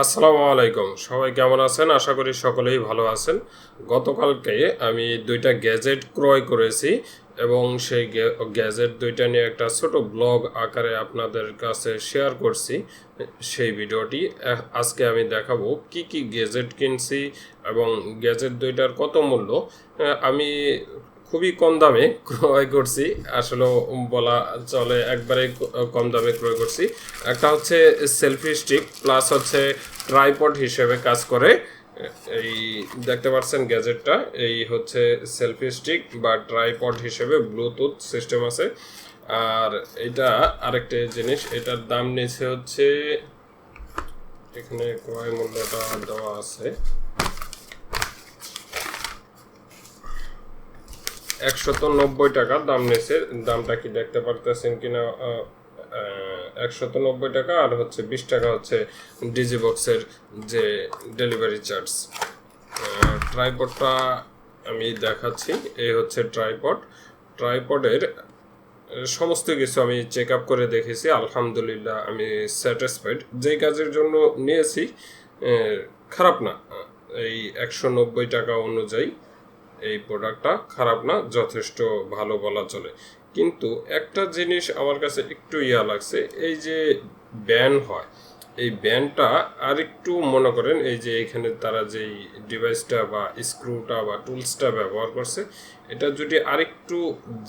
আসসালামু আলাইকুম, সবাই কেমন আছেন? আশা করি সকলেই ভালো আছেন। গতকালকে আমি দুইটা গ্যাজেট ক্রয় করেছি এবং সেই গ্যাজেট দুইটা নিয়ে একটা ছোট ব্লগ আকারে আপনাদের কাছে শেয়ার করছি। সেই ভিডিওটি আজকে আমি দেখাবো কি কি গ্যাজেট কিনছি এবং গ্যাজেট দুইটার কত মূল্য। আমি খুবই কম দামে ক্রয় করছি, আসলে বলা চলে একবারে কম দামে ক্রয় করছি। একটা হচ্ছে সেলফি স্টিক প্লাস হচ্ছে ট্রাইপড হিসেবে কাজ করে। এই দেখতে পাচ্ছেন গ্যাজেটটা, এই হচ্ছে সেলফি স্টিক বা ট্রাইপড হিসেবে ব্লুটুথ সিস্টেম আছে। আর এটা আরেকটা জিনিস, এটার দাম নিচে হচ্ছে, এখানে ক্রয় মূল্যটা দেওয়া আছে 190 টাকা দাম নিয়েছে। দামটা কি দেখতে পারতেছেন কিনা? 190 টাকা, আর হচ্ছে 20 টাকা হচ্ছে ডিজি বক্সের যে ডেলিভারি চার্জ। ট্রাইপডটা আমি দেখাচ্ছি, এই হচ্ছে ট্রাইপডের সমস্ত কিছু আমি চেক আপ করে দেখেছি, আলহামদুলিল্লাহ আমি স্যাটিসফাইড। যে কাজের জন্য নিয়েছি খারাপ না, এই 190 টাকা অনুযায়ী এই প্রোডাক্টটা খারাপ না, যথেষ্ট ভালো বলা চলে। কিন্তু একটা জিনিস আমার কাছে একটু লাগছে, এই যে ব্যান হয়, এই ব্যানটা আর একটু মনে করেন, এই যে এখানে তারা যেই ডিভাইসটা বা স্ক্রুটা বা টুলসটা ব্যবহার করছে, এটা যদি আরেকটু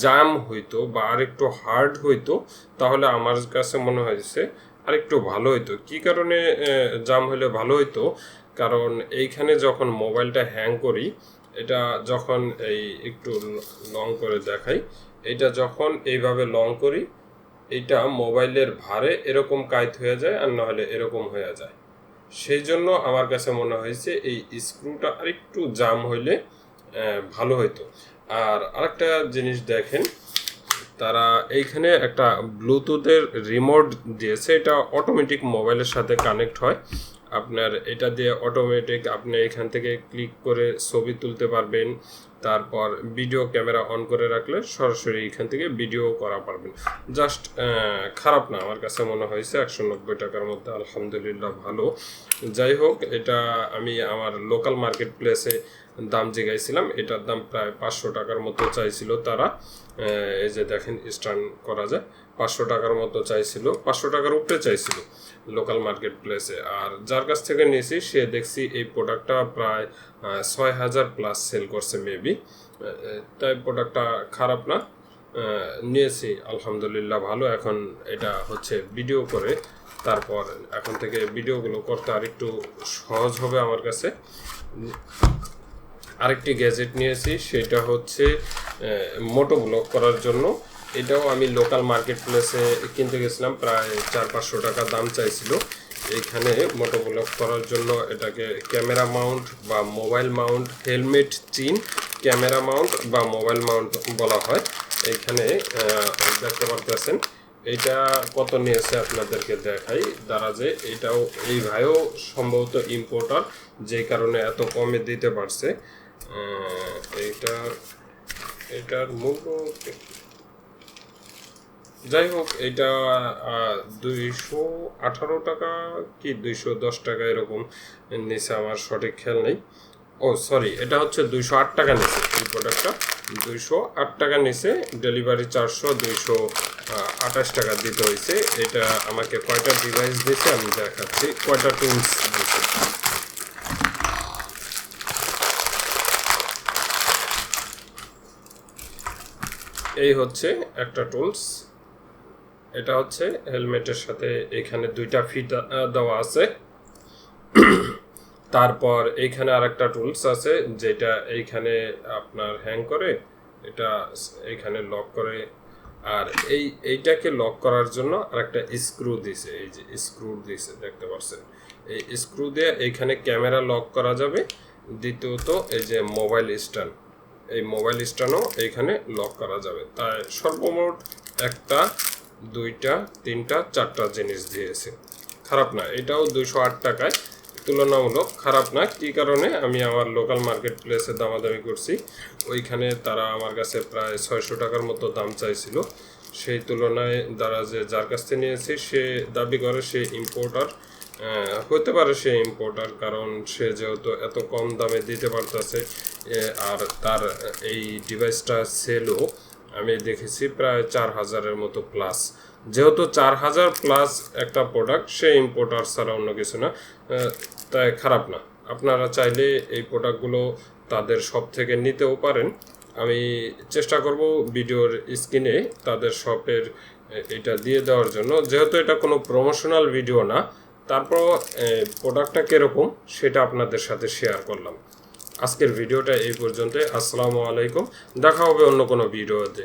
জাম হইতো বা আরেকটু হার্ড হইতো, তাহলে আমার কাছে মনে হয়েছে আরেকটু ভালো হইতো। কি কারণে জাম হলে ভালো হইতো? কারণ এইখানে যখন মোবাইলটা হ্যাং করি, এটা যখন এই একটু লং করে দেখাই, এটা যখন এইভাবে লং করি, এটা মোবাইলের ভারে এরকম কাইত হয়ে যায়, আর নাহলে এরকম হয়ে যায়। সেই জন্য আমার কাছে মনে হয়েছে এই স্ক্রুটা আরেকটু জাম হইলে ভালো হইতো। আর আরেকটা জিনিস দেখেন, তারা এইখানে একটা ব্লুটুথের রিমোট দিয়েছে, এটা অটোমেটিক মোবাইলের সাথে কানেক্ট হয়। আপনার এটা দিয়ে অটোমেটিক আপনি এখান থেকে ক্লিক করে ছবি তুলতে পারবেন, তারপর ভিডিও ক্যামেরা অন করে রাখলে সরাসরি এখান থেকে ভিডিও করা পারবেন। জাস্ট খারাপ না, আমার কাছে মনে হয়েছে 190 টাকার মধ্যে আলহামদুলিল্লাহ ভালো। যাই হোক, এটা আমি আমার লোকাল মার্কেট প্লেসে দাম জিগাইছিলাম, এটার দাম প্রায় 500 টাকার মতো চাইছিল তারা। এই যে দেখেন স্ট্যান্ড করা যায়, 500 টাকার মতো চাইছিল, 500 টাকার উপরে চাইছিল লোকাল মার্কেট প্লেসে। আর যার কাছ থেকে নিয়েছি সে দেখছি এই প্রোডাক্টটা প্রায় 6000 প্লাস সেল করছে মেবি। তাই প্রোডাক্টটা খারাপ না, নিয়েছি আলহামদুলিল্লাহ ভালো। এখন এটা হচ্ছে ভিডিও করে, তারপর এখন থেকে ভিডিওগুলো করতে আর একটু সহজ হবে আমার কাছে। আরেকটি গ্যাজেট নিয়েছি, সেটা হচ্ছে মোটো ব্লগ করার জন্য। এটাও আমি লোকাল মার্কেট প্লেসে কিনতে গেছিলাম, প্রায় 400-500 টাকা দাম চাইছিল। এখানে মোটো ব্লগ করার জন্য এটাকে ক্যামেরা মাউন্ট বা মোবাইল মাউন্ট, হেলমেট চিন ক্যামেরা মাউন্ট বা মোবাইল মাউন্ট বলা হয়। এইখানে দেখতে পারতেছেন এইটা কত নিয়েছে, আপনাদেরকে দেখাই দারাজে। এটাও এই ভাইও সম্ভবত ইম্পোর্টার, যে কারণে এত কমে দিতে পারছে। এইটার এটার মূল্য, যাই হোক, এটা 218 টাকা কি 210 টাকা এরকম নিচে, আমার সঠিক খেয়াল নেই। ও সরি, এটা হচ্ছে 208 টাকা নিচে, এই প্রোডাক্টটা 208 টাকা নিচে, ডেলিভারি 400, 228 টাকা দিতে হয়েছে। এটা আমাকে কয়টা ডিভাইস দিয়েছে আমি দেখাচ্ছি, কয়টা টুলস দিয়েছে। এই হচ্ছে একটা টুলস, এটা হচ্ছে হেলমেটের সাথে এখানে দুইটা ফিতা দেওয়া আছে। তারপর এইখানে আরেকটা টুলস আছে, যেটা এইখানে আপনার হ্যাং করে, এটা এইখানে লক করে। আর এইটাকে লক করার জন্য আরেকটা স্ক্রু দিছে, এই যে স্ক্রু দিছে দেখতে পাচ্ছেন। এই স্ক্রু দিয়ে এইখানে ক্যামেরা লক করা যাবে। দ্বিতীয়ত এই যে মোবাইল স্ট্যান্ড, এই মোবাইল স্ট্যান্ডও এইখানে লক করা যাবে। তাই সর্বমোট একটা, দুইটা, তিনটা, চারটা জিনিস দিয়েছে। খারাপ না, এটাও 208 টাকায়, তুলনামূলক খারাপ না। কী কারণে আমি আমার লোকাল মার্কেট প্লেসে দামাদামি করছি, ওইখানে তারা আমার কাছে প্রায় 600 টাকার মতো দাম চাইছিল। সেই তুলনায় যার কাছ থেকে নিয়েছি সে দাবি করে সে ইম্পোর্টার, হতে পারে সে ইম্পোর্টার, কারণ সে যেহেতু এত কম দামে দিতে পারতেছে, আর তার এই ডিভাইসটা সেলও আমি দেখেছি প্রায় 4000-এর মতো প্লাস। যেহেতু 4000 প্লাস একটা প্রোডাক্ট, সে ইম্পোর্টার ছাড়া অন্য কিছু না, তাই খারাপ না। আপনারা চাইলে এই প্রোডাক্টগুলো তাদের শপ থেকে নিতেও পারেন। আমি চেষ্টা করব ভিডিওর স্ক্রিনে তাদের শপের এটা দিয়ে দেওয়ার জন্য, যেহেতু এটা কোনো প্রমোশনাল ভিডিও না, তারপর প্রোডাক্টটা কীরকম সেটা আপনাদের সাথে শেয়ার করলাম। আজকের ভিডিওটা এই পর্যন্ত। আসসালামু আলাইকুম, দেখা হবে অন্য কোনো ভিডিওতে।